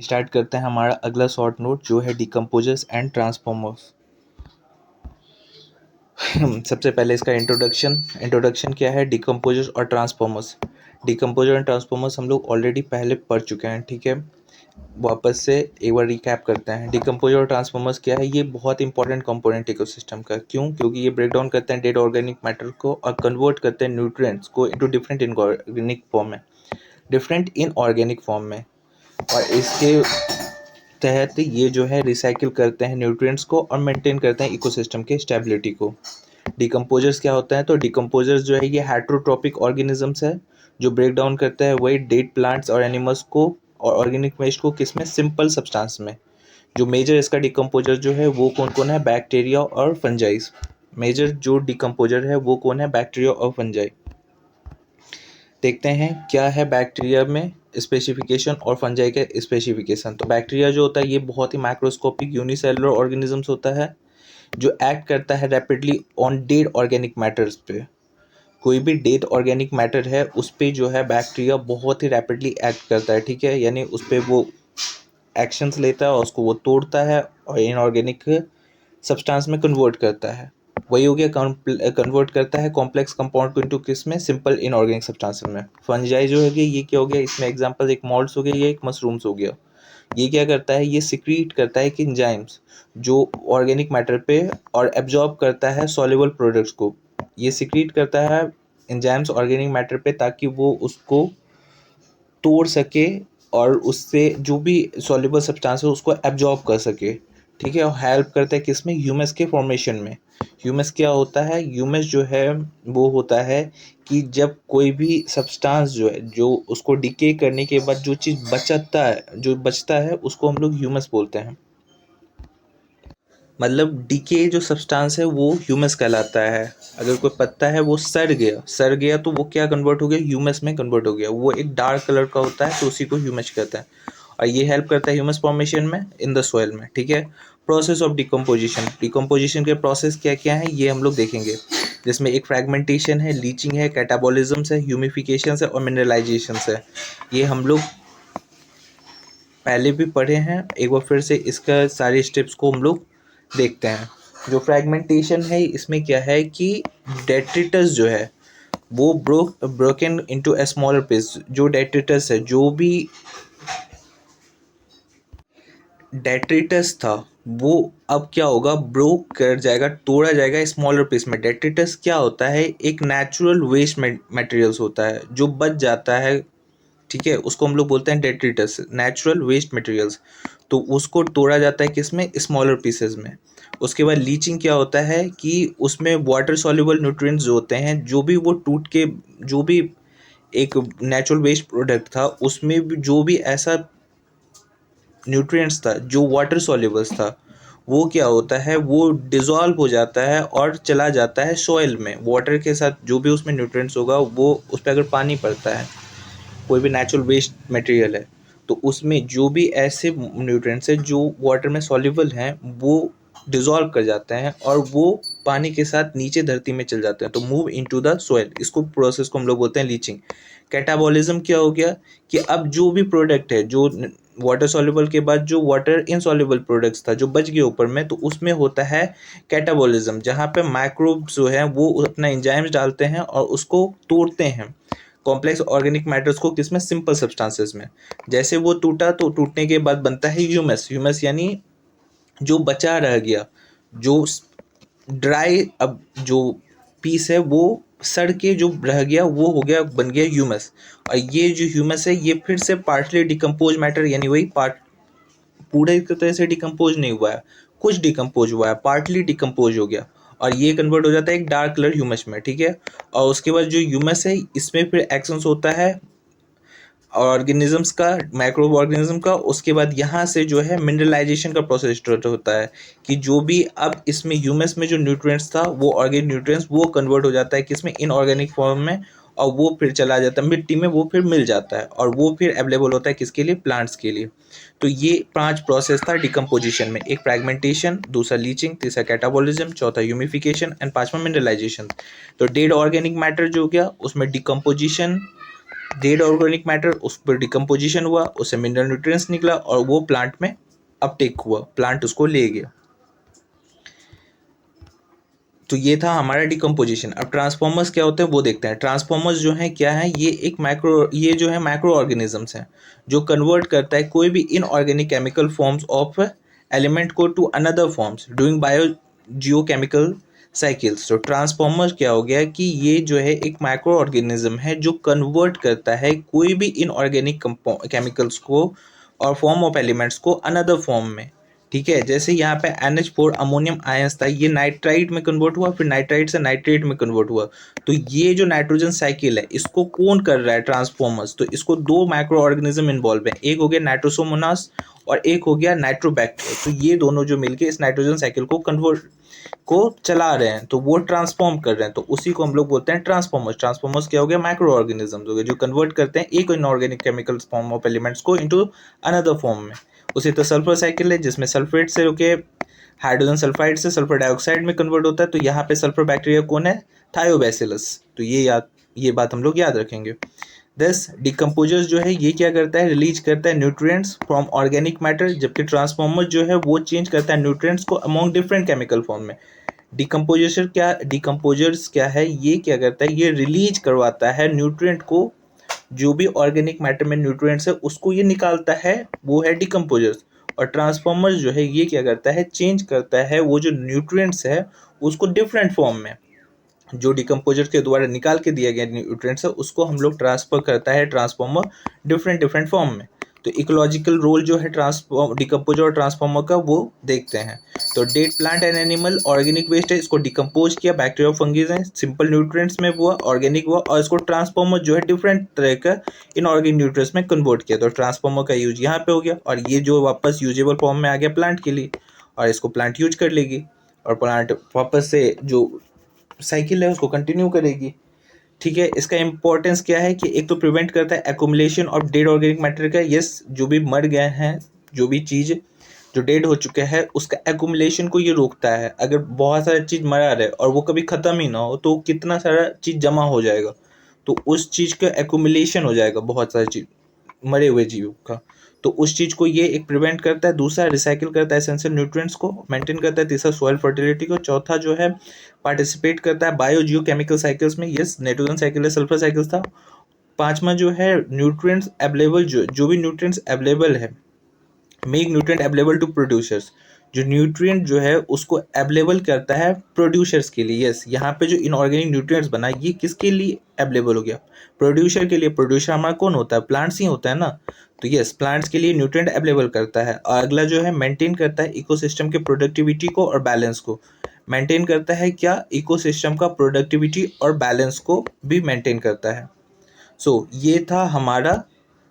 Start करते हैं हमारा अगला शॉर्ट नोट जो है डिकम्पोजर्स एंड ट्रांसफॉर्मर्स। सबसे पहले इसका इंट्रोडक्शन क्या है डिकम्पोजर्स और ट्रांसफॉर्मर्स। डिकम्पोजर एंड ट्रांसफॉर्मर्स हम लोग ऑलरेडी पहले पढ़ चुके हैं, ठीक है। वापस से एक बार रिकैप करते हैं। डिकम्पोजर और ट्रांसफॉर्मर्स क्या है, ये बहुत इंपॉर्टेंट कंपोनेंट इकोसिस्टम का। क्यों? क्योंकि ये ब्रेक डाउन करते हैं डेड ऑर्गेनिक मैटर को और कन्वर्ट करते हैं न्यूट्रिएंट्स को इनटू डिफरेंट इनऑर्गेनिक फॉर्म में। और इसके तहत ये जो है रिसाइकिल करते हैं न्यूट्रिएंट्स को और मेंटेन करते हैं इकोसिस्टम के स्टेबिलिटी को। डिकम्पोजर्स क्या होता है? तो डिकम्पोजर्स जो है ये हेट्रोट्रॉपिक ऑर्गेनिजम्स है जो ब्रेक डाउन करता है वही डेड प्लांट्स और एनिमल्स को और ऑर्गेनिक वेस्ट को किसमें? सिंपल सब्सटेंस में। जो मेजर इसका डिकम्पोजर जो है वो कौन कौन है? बैक्टीरिया और फंजाइस। मेजर जो डिकम्पोजर है वो कौन है? बैक्टीरिया और फंजाई। देखते हैं क्या है बैक्टीरिया में स्पेसिफिकेशन और फंजाई के स्पेसिफिकेशन। तो बैक्टीरिया जो होता है ये बहुत ही माइक्रोस्कोपिक यूनिसेलुलर ऑर्गेनिजम्स होता है जो एक्ट करता है rapidly on dead organic matters पे। कोई भी डेड ऑर्गेनिक मैटर है उस पे जो है बैक्टीरिया बहुत ही रैपिडली एक्ट करता है, ठीक है। यानी उस पर वो एक्शंस लेता है और उसको वो तोड़ता है और इनऑर्गेनिक सब्सटेंस में कन्वर्ट करता है। वही हो गया कन्वर्ट करता है कॉम्प्लेक्स कंपाउंड को इनटू किस में? सिंपल इनऑर्गेनिक सब्सटेंस में। फंजाई जो है ये क्या हो गया? इसमें एग्जांपल एक मॉल्ट्स हो गया, ये एक मशरूम्स हो गया। ये क्या करता है? ये सिक्रीट करता है कि एंजाइम्स जो ऑर्गेनिक मैटर पे और एब्जॉर्ब करता है सॉल्युबल प्रोडक्ट्स को। ये सिक्रीट करता है एंजाइम्स ऑर्गेनिक मैटर पे ताकि वो उसको तोड़ सके और उससे जो भी सॉल्युबल सब्सटेंस है उसको एब्जॉर्ब कर सके, ठीक है। और हेल्प करता है किसमें? ह्यूमस के फॉर्मेशन में। ह्यूमस क्या होता है? ह्यूमस जो है वो होता है कि जब कोई भी सब्सटेंस जो है जो उसको डिके करने के बाद जो चीज़ बचता है उसको हम लोग ह्यूमस बोलते हैं। मतलब डिके जो सब्सटेंस है वो ह्यूमस कहलाता है। अगर कोई पत्ता है वो सड़ गया तो वो क्या कन्वर्ट हो गया? ह्यूमस में कन्वर्ट हो गया। वो एक डार्क कलर का होता है तो उसी को ह्यूमस कहते हैं। और ये हेल्प करता है ह्यूमस फॉर्मेशन में इन द सॉइल में, ठीक है। प्रोसेस ऑफ डिकम्पोजिशन के प्रोसेस क्या क्या है ये हम लोग देखेंगे, जिसमें एक फ्रेगमेंटेशन है, लीचिंग है, कैटाबॉलिज्म है, ह्यूमिफिकेशन है और मिनरलाइजेशन है। ये हम लोग पहले भी पढ़े हैं, एक बार फिर से इसका सारे स्टेप्स को हम लोग देखते हैं। जो फ्रेगमेंटेशन है इसमें क्या है कि डेट्रिटस जो है वो broken into a smaller piece. जो डेट्रिटस है, जो भी डेट्रिटस था वो अब क्या होगा? ब्रोक कर जाएगा, तोड़ा जाएगा स्मॉलर पीस में। डेट्रिटस क्या होता है? एक नेचुरल वेस्ट मटेरियल्स होता है जो बच जाता है, ठीक है। उसको हम लोग बोलते हैं डेट्रिटस, नेचुरल वेस्ट मटेरियल्स। तो उसको तोड़ा जाता है किसमें? स्मॉलर पीसेस में। उसके बाद लीचिंग क्या होता है कि उसमें वाटर सॉल्युबल न्यूट्रिएंट्स जो होते हैं, जो भी वो टूट के जो भी एक नेचुरल वेस्ट प्रोडक्ट था उसमें भी जो भी ऐसा न्यूट्रिएंट्स था जो वाटर सॉल्युबल्स था वो क्या होता है? वो डिज़ोल्व हो जाता है और चला जाता है सॉइल में। वाटर के साथ जो भी उसमें न्यूट्रिएंट्स होगा वो उस पर अगर पानी पड़ता है, कोई भी नेचुरल वेस्ट मटेरियल है तो उसमें जो भी ऐसे न्यूट्रिएंट्स हैं जो वाटर में सॉल्युबल हैं वो डिज़ोल्व कर जाते हैं और वो पानी के साथ नीचे धरती में चल जाते हैं, तो मूव इनटू द सॉइल। इसको प्रोसेस को हम लोग बोलते हैं लीचिंग। कैटाबॉलिज्म क्या हो गया कि अब जो भी प्रोडक्ट है जो वाटर सॉल्युबल के बाद जो वाटर इनसॉल्युबल प्रोडक्ट्स था जो बच गया ऊपर में, तो उसमें होता है कैटाबॉलिज्म, जहाँ पे माइक्रोब्स जो है वो अपना एंजाइम्स डालते हैं और उसको तोड़ते हैं कॉम्प्लेक्स ऑर्गेनिक मैटर्स को किसमें? सिंपल सब्सटेंसेस में। जैसे वो टूटा तो टूटने के बाद बनता है ह्यूमस यानी जो बचा रह गया, जो ड्राई अब जो पीस है वो सड़ के जो रह गया वो हो गया, बन गया ह्यूमस। और ये जो ह्यूमस है ये फिर से पार्टली डिकम्पोज मैटर, यानी वही पार्ट पूरे तरह से डिकम्पोज नहीं हुआ है, कुछ डिकम्पोज हुआ है, पार्टली डिकम्पोज हो गया और ये कन्वर्ट हो जाता है एक डार्क कलर ह्यूमस में, ठीक है। और उसके बाद जो ह्यूमस है इसमें फिर एक्शंस होता है ऑर्गेनिजम्स का, माइक्रो ऑर्गेनिज्म का। उसके बाद यहाँ से जो है मिनरलाइजेशन का प्रोसेस स्टार्ट होता है कि जो भी अब इसमें ह्यूमस में जो न्यूट्रिएंट्स था वो ऑर्गेनिक न्यूट्रिएंट्स वो कन्वर्ट हो जाता है किसमें? इनऑर्गेनिक फॉर्म में। और वो फिर चला जाता है मिट्टी में, वो फिर मिल जाता है और वो फिर अवेलेबल होता है किसके लिए? प्लांट्स के लिए। तो ये 5 प्रोसेस था डिकम्पोजिशन में। एक फ्रेगमेंटेशन, दूसरा लीचिंग, तीसरा कैटाबॉलिज्म, चौथा ह्यूमिफिकेशन एंड पांचवा मिनरलाइजेशन। तो डेड ऑर्गेनिक मैटर जो हो गया उसमें डिकम्पोजिशन डेड ऑर्गेनिक मैटर, उस पर डिकम्पोजिशन हुआ, उससे मिनरल न्यूट्रिएंट्स निकला और वो प्लांट में अपटेक हुआ, प्लांट उसको ले गया। तो ये था हमारा डिकम्पोजिशन। अब ट्रांसफॉर्मर्स क्या होते हैं वो देखते हैं। ट्रांसफॉर्मर्स जो है क्या है, ये जो है माइक्रो ऑर्गेनिजम्स हैं जो कन्वर्ट करता है कोई भी inorganic chemical forms of element को to another forms doing bio geochemical cycles. तो ट्रांसफॉर्मर क्या हो गया कि ये जो है एक माइक्रो ऑर्गेनिज्म है जो कन्वर्ट करता है कोई भी इनऑर्गेनिक केमिकल्स को और फॉर्म ऑफ एलिमेंट्स को अनदर फॉर्म में। ठीक है, जैसे यहाँ पे NH4 अमोनियम आयंस था, ये नाइट्राइट में कन्वर्ट हुआ, फिर नाइट्राइट से नाइट्रेट में कन्वर्ट हुआ। तो ये जो नाइट्रोजन साइकिल है इसको कौन कर रहा है, ट्रांसफॉर्मर्स। तो इसको दो माइक्रो ऑर्गेनिज्म इन्वॉल्व है, एक हो गया नाइट्रोसोमोनास और एक हो गया नाइट्रोबैक्टर। तो ये दोनों जो मिलके इस नाइट्रोजन साइकिल को चला रहे हैं, तो वो ट्रांसफॉर्म कर रहे हैं, तो उसी को हम लोग बोलते हैं ट्रांसफॉर्मर्स। ट्रांसफॉर्मर्स क्या हो गया, माइक्रो ऑर्गेनिजम्स हो गए जो कन्वर्ट करते हैं एक inorganic chemical form of elements को इनटू अनदर फॉर्म में। उसी तरह सल्फर साइकिल है जिसमें सल्फेट से होके हाइड्रोजन सल्फाइड से सल्फर डाइऑक्साइड में कन्वर्ट होता है। तो यहाँ पे सल्फर बैक्टीरिया कौन है, थायोबैसिलस। तो ये बात हम लोग याद रखेंगे। दस डिकम्पोजर्स जो है ये क्या करता है, रिलीज करता है न्यूट्रिएंट्स फ्रॉम ऑर्गेनिक मैटर, जबकि ट्रांसफॉर्मर जो है वो चेंज करता है न्यूट्रिएंट्स को अमॉन्ग डिफरेंट केमिकल फॉर्म में। डिकम्पोजर्स क्या है, ये क्या करता है, ये रिलीज करवाता है न्यूट्रिएंट को, जो भी ऑर्गेनिक मैटर में न्यूट्रिएंट्स है उसको ये निकालता है, वो है डिकम्पोजर्स। और ट्रांसफॉर्मर्स जो है ये क्या करता है, चेंज करता है वो जो न्यूट्रिएंट्स है उसको डिफरेंट फॉर्म में, जो डिकम्पोजर के द्वारा निकाल के दिया गया न्यूट्रिएंट्स है उसको हम लोग ट्रांसफर करता है ट्रांसफॉर्मर डिफरेंट फॉर्म में। तो इकोलॉजिकल रोल जो है डिकम्पोजर और ट्रांसफॉर्मर का वो देखते हैं। तो dead plant and animal organic waste है, इसको डिकम्पोज किया, बैक्टीरिया फंगीज है, सिंपल न्यूट्रिएंट्स में हुआ, ऑर्गेनिक हुआ, और इसको ट्रांसफॉर्मर जो है डिफरेंट तरह का इनऑर्गेनिक न्यूट्रिएंट्स में कन्वर्ट किया। तो ट्रांसफॉर्मर का यूज यहाँ पे हो गया और ये जो वापस यूजेबल फॉर्म में आ गया प्लांट के लिए, और इसको प्लांट यूज कर लेगी और प्लांट वापस से जो साइकिल है उसको कंटिन्यू करेगी। ठीक है, इसका इंपॉर्टेंस क्या है कि एक तो प्रिवेंट करता है accumulation of dead organic matter का। यस, जो भी मर गए हैं, जो भी चीज़ जो डेड हो चुके हैं उसका एक्यूमुलेशन को ये रोकता है। अगर बहुत सारा चीज़ मरा रहे और वो कभी ख़त्म ही ना हो तो कितना सारा चीज़ जमा हो जाएगा, तो उस चीज़ का एक्यूमुलेशन हो जाएगा बहुत सारी चीज़ मरे हुए जीव का। तो उस चीज़ को ये एक प्रिवेंट करता है। दूसरा, रिसाइकिल करता है एसेंशियल न्यूट्रिएंट्स को मेंटेन करता है। तीसरा, सॉइल फर्टिलिटी को। चौथा जो है पार्टिसिपेट करता है बायो जियो केमिकल साइकिल्स में। यस, नाइट्रोजन साइकिल है, सल्फर साइकिल्स था। पांचवा जो है न्यूट्रिएंट्स अवेलेबल, जो भी न्यूट्रिएंट्स अवेलेबल है, make nutrient available to producers. जो न्यूट्रिएंट जो है उसको अवेलेबल करता है प्रोड्यूसर्स के लिए। यस, यहाँ पे जो इनऑर्गेनिक न्यूट्रिएंट्स बना ये किसके लिए अवेलेबल हो गया, प्रोड्यूसर के लिए। प्रोड्यूसर हमारा कौन होता है, प्लांट्स ही होता है ना। तो यस, प्लांट्स के लिए न्यूट्रिएंट अवेलेबल करता है। और अगला जो है मेंटेन करता है इकोसिस्टम के प्रोडक्टिविटी को और बैलेंस को। मेंटेन करता है क्या, इकोसिस्टम का प्रोडक्टिविटी और बैलेंस को भी मेंटेन करता है। सो ये था हमारा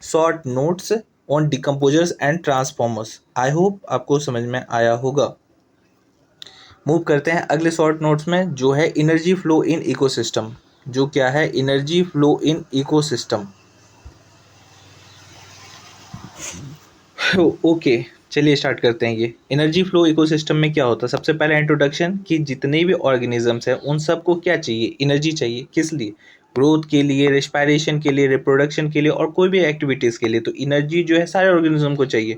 short notes on decomposers and transformers. I hope आपको समझ में आया होगा। मूव करते हैं अगले शॉर्ट नोट्स में, जो है एनर्जी फ्लो इन इकोसिस्टम। जो क्या है, energy flow in ecosystem. Okay, चलिए स्टार्ट करते हैं। ये एनर्जी फ्लो इकोसिस्टम में क्या होता है, सबसे पहले इंट्रोडक्शन कि जितने भी ऑर्गेनिजम्स हैं उन सबको क्या चाहिए, एनर्जी चाहिए। किस लिए, ग्रोथ के लिए, रेस्पिरेशन के लिए, रिप्रोडक्शन के लिए और कोई भी एक्टिविटीज़ के लिए। तो एनर्जी जो है सारे ऑर्गेनिज्म को चाहिए।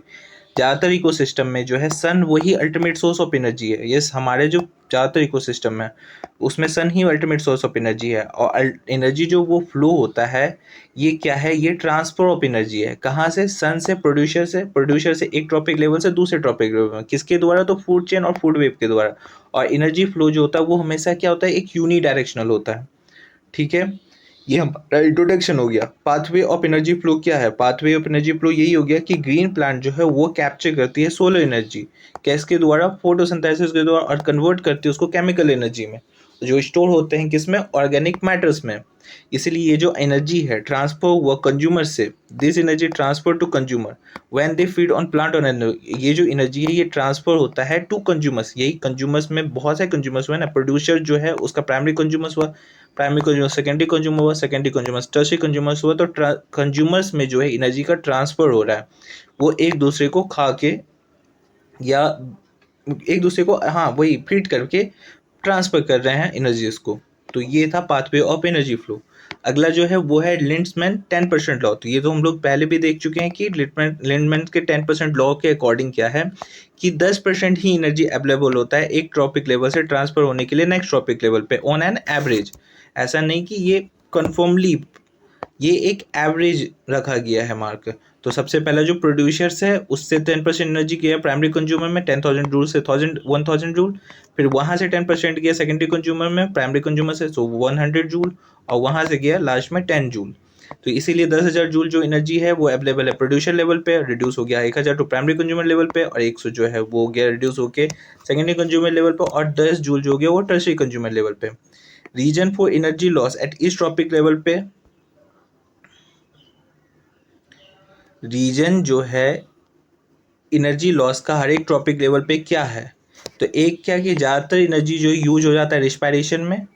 ज़्यादातर इकोसिस्टम में जो है सन वही अल्टीमेट सोर्स ऑफ एनर्जी है। यस, हमारे जो ज़्यादातर इकोसिस्टम है उसमें सन ही अल्टीमेट सोर्स ऑफ एनर्जी है। और एनर्जी जो वो फ्लो होता है ये क्या है, ये ट्रांसफर ऑफ एनर्जी है। कहाँ से, सन से, प्रोड्यूसर से एक ट्रॉपिक लेवल से दूसरे ट्रॉपिक लेवल में। किसके द्वारा, तो फूड चेन और फूड वेव के द्वारा। और एनर्जी फ्लो जो होता है वो हमेशा क्या होता है, एक यूनी डायरेक्शनल होता है। ठीक है, ये हमारा इंट्रोडक्शन हो गया। पाथवे ऑफ एनर्जी फ्लो क्या है, पाथवे ऑफ एनर्जी फ्लो यही हो गया कि ग्रीन प्लांट जो है वो कैप्चर करती है सोलर एनर्जी, कैसके द्वारा, फोटोसिंथेसिस के द्वारा, और कन्वर्ट करती है उसको केमिकल एनर्जी में, जो स्टोर होते हैं किसमें, ऑर्गेनिक मैटर्स में। इसीलिए ये जो एनर्जी है ट्रांसफर हुआ कंज्यूमर से, this energy transfer to consumer when they feed on plant on energy. ये जो एनर्जी है ये ट्रांसफर होता है टू कंज्यूमर्स। यही कंज्यूमर्स में बहुत सारे कंज्यूमर्स हुए ना, प्रोड्यूसर जो है उसका प्राइमरी कंज्यूमर्स हुआ, प्राइमरी कंज्यूमर सेकेंडरी कंज्यूमर हुआ, सेकेंडरी कंज्यूमर्स टर्शियरी कंज्यूमर्स हुआ। तो कंज्यूमर्स में जो है एनर्जी का ट्रांसफर हो रहा है, वो एक दूसरे को खा के या एक दूसरे को, हाँ वही फीड करके ट्रांसफर कर रहे हैं एनर्जीज को। तो ये था पाथवे ऑफ एनर्जी फ्लो। अगला जो है वो है लिंड्समैन 10% लॉ। तो ये तो हम लोग पहले भी देख चुके हैं कि लिंडमैन के 10% लॉ के अकॉर्डिंग क्या है कि 10% ही एनर्जी अवेलेबल होता है एक ट्रॉपिक लेवल से ट्रांसफर होने के लिए नेक्स्ट ट्रॉपिक लेवल पे ऑन एन एवरेज। ऐसा नहीं कि ये कन्फर्मली, ये एक एवरेज रखा गया है मार्क। तो सबसे पहला जो प्रोड्यूसर्स है उससे 10% एनर्जी गया प्राइमरी कंज्यूमर में 10,000 जूल से 1,000 जूल, फिर वहाँ से 10% गया सेकेंडरी कंज्यूमर में प्राइमरी कंज्यूमर से 100 जूल, और वहाँ से गया लास्ट में 10 जूल। तो इसीलिए 10,000 जूल जो एनर्जी है वो अवेलेबल है प्रोड्यूसर लेवल पे, रिड्यूस हो गया 1,000 टू प्राइमरी कंज्यूमर लेवल पे, और 100 जो है वो गया रिड्यूस होके सेकेंडरी कंज्यूमर लेवल पे, और 10 जूल जो गया वो टर्शरी कंज्यूमर लेवल पे। Reason for energy loss at each trophic level पे, रीजन जो है एनर्जी लॉस का हर एक ट्रॉपिक लेवल पे क्या है, तो एक क्या कि ज़्यादातर एनर्जी जो यूज हो जाता है रिस्पायरेशन में,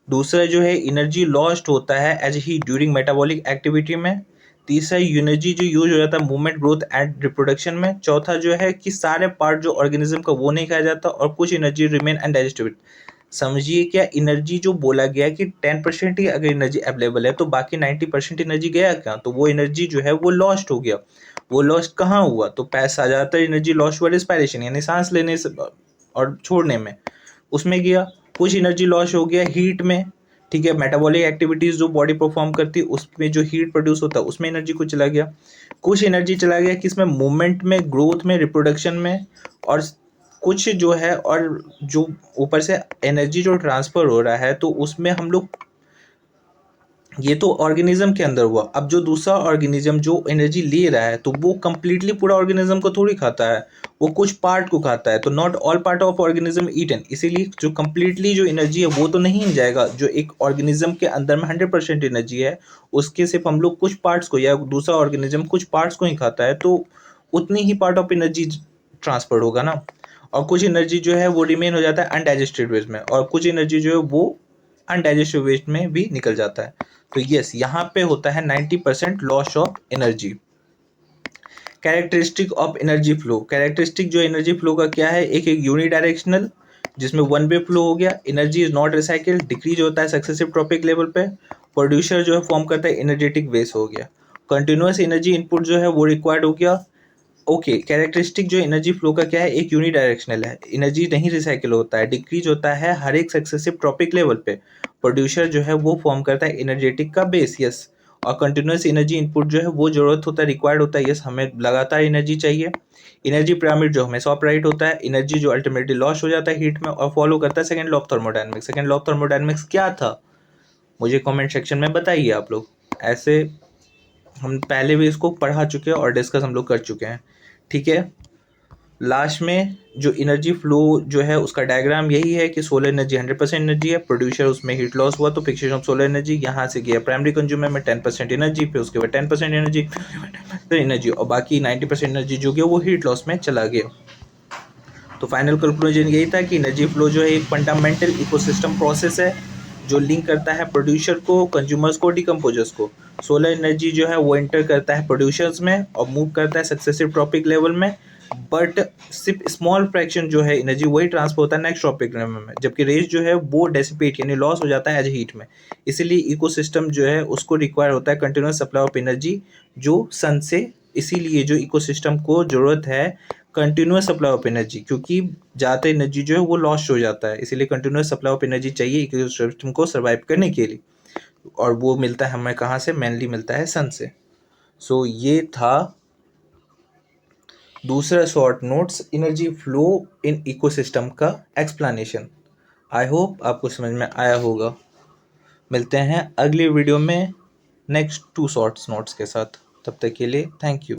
दूसरा जो है एनर्जी लॉस्ट होता है एज ही ड्यूरिंग मेटाबॉलिक एक्टिविटी में, तीसरा एनर्जी जो यूज हो जाता है मूवमेंट ग्रोथ एंड रिप्रोडक्शन में, चौथा जो है कि सारे पार्ट जो ऑर्गेनिज्म का वो नहीं खाया जाता, और कुछ एनर्जी रिमेन अनडाइजेस्टेबल। समझिए क्या एनर्जी जो बोला गया कि 10% ही अगर एनर्जी अवेलेबल है तो बाकी 90% एनर्जी गया क्या, तो वो एनर्जी जो है वो लॉस्ट हो गया। वो लॉस्ट कहाँ हुआ, तो पैसा ज़्यादातर एनर्जी लॉस्ट हुआ रिस्पायरेशन यानी सांस लेने से और छोड़ने में, उसमें गया। कुछ एनर्जी लॉस हो गया हीट में, ठीक है, मेटाबॉलिक एक्टिविटीज़ जो बॉडी परफॉर्म करती है उसमें जो हीट प्रोड्यूस होता है उसमें एनर्जी कुछ चला गया। कुछ एनर्जी चला गया किसमें, मूवमेंट में, ग्रोथ में, रिप्रोडक्शन में, और कुछ जो है, और जो ऊपर से एनर्जी जो ट्रांसफर हो रहा है तो उसमें हम लोग, ये तो ऑर्गेनिज्म के अंदर हुआ। अब जो दूसरा ऑर्गेनिज्म जो एनर्जी ले रहा है तो वो कंप्लीटली पूरा ऑर्गेनिज्म को थोड़ी खाता है, वो कुछ पार्ट को खाता है। तो not all part of organism eaten, इसीलिए जो कंप्लीटली जो एनर्जी है वो तो नहीं जाएगा। जो एक ऑर्गेनिज्म के अंदर में 100% एनर्जी है उसके सिर्फ हम लोग कुछ पार्ट्स को, या दूसरा ऑर्गेनिज्म कुछ पार्ट्स को ही खाता है, तो उतनी ही पार्ट ऑफ एनर्जी ट्रांसफर होगा ना। और कुछ एनर्जी जो है वो रिमेन हो जाता है अनडाइजेस्टेड वेस्ट में, और कुछ एनर्जी जो है वो अनडाइजेस्टेड वेस्ट में भी निकल जाता है। तो यस, यहाँ पे होता है 90% loss of energy. Characteristic of energy flow, characteristic जो एनर्जी फ्लो का क्या है, एक यूनिडायरेक्शनल जिसमें वन वे फ्लो हो गया, energy is not recycle, decrease होता है सक्सेसिव ट्रॉपिक लेवल पे, प्रोड्यूसर जो है फॉर्म करता है एनर्जेटिक वेस्ट हो गया, कंटिन्यूस एनर्जी इनपुट जो है वो रिक्वायर्ड हो गया। ओके, कैरेक्टरिस्टिक जो एनर्जी फ्लो का क्या है, एक यूनिडायरेक्शनल है, एनर्जी नहीं रिसाइकिल होता है, डिक्रीज होता है हर एक सक्सेसिव ट्रॉपिक लेवल पे, प्रोड्यूसर जो है वो फॉर्म करता है एनर्जेटिक का बेस, यस, और कंटिन्यूस एनर्जी इनपुट जो है वो जरूरत होता है, रिक्वायर्ड होता है, यस, हमें लगातार एनर्जी चाहिए। एनर्जी पिरामिड जो हमें सॉप राइट होता है, एनर्जी जो अल्टीमेटली लॉस हो जाता है हीट में, और फॉलो करता है second law of thermodynamics. Second law of thermodynamics क्या था, मुझे कमेंट सेक्शन में बताइए आप लोग। ऐसे हम पहले भी इसको पढ़ा चुके हैं और डिस्कस हम लोग कर चुके हैं, ठीक है। लास्ट में जो एनर्जी फ्लो जो है उसका डायग्राम यही है कि सोलर एनर्जी 100% एनर्जी है, प्रोड्यूसर उसमें हीट लॉस हुआ तो फिक्सेशन ऑफ सोलर एनर्जी यहाँ से गया प्राइमरी कंज्यूमर में 10% एनर्जी, फिर उसके बाद 10% एनर्जी और बाकी 90% एनर्जी जो गया वो हीट लॉस में चला गया। तो फाइनल कंक्लूजन यही था कि एनर्जी फ्लो जो है एक फंडामेंटल इकोसिस्टम प्रोसेस है जो लिंक करता है प्रोड्यूसर को, कंज्यूमर्स को, डिकम्पोजर्स को। सोलर एनर्जी जो है वो एंटर करता है प्रोड्यूसर्स में और मूव करता है सक्सेसिव ट्रॉपिक लेवल में, बट सिर्फ स्मॉल फ्रैक्शन जो है एनर्जी वही ट्रांसफर होता है नेक्स्ट ट्रॉपिक लेवल में, जबकि रेस जो है वो डेसिपेट यानी लॉस हो जाता है एज हीट में। इसीलिए इकोसिस्टम जो है उसको रिक्वायर होता है कंटिन्यूस सप्लाई ऑफ एनर्जी जो सन से, इसीलिए जो इकोसिस्टम को ज़रूरत है कंटिन्यूस सप्लाई ऑफ एनर्जी, क्योंकि ज़्यादा एनर्जी जो है वो लॉस्ट हो जाता है, इसीलिए कंटिन्यूस सप्लाई ऑफ एनर्जी चाहिए इकोसिस्टम को सर्वाइव करने के लिए, और वो मिलता है हमें कहाँ से, मेनली मिलता है सन से। सो ये था दूसरा short notes energy flow in ecosystem का एक्सप्लेनेशन। आई होप आपको समझ में आया होगा। मिलते हैं अगली वीडियो में नेक्स्ट 2 शॉर्ट्स नोट्स के साथ, तब तक के लिए थैंक यू।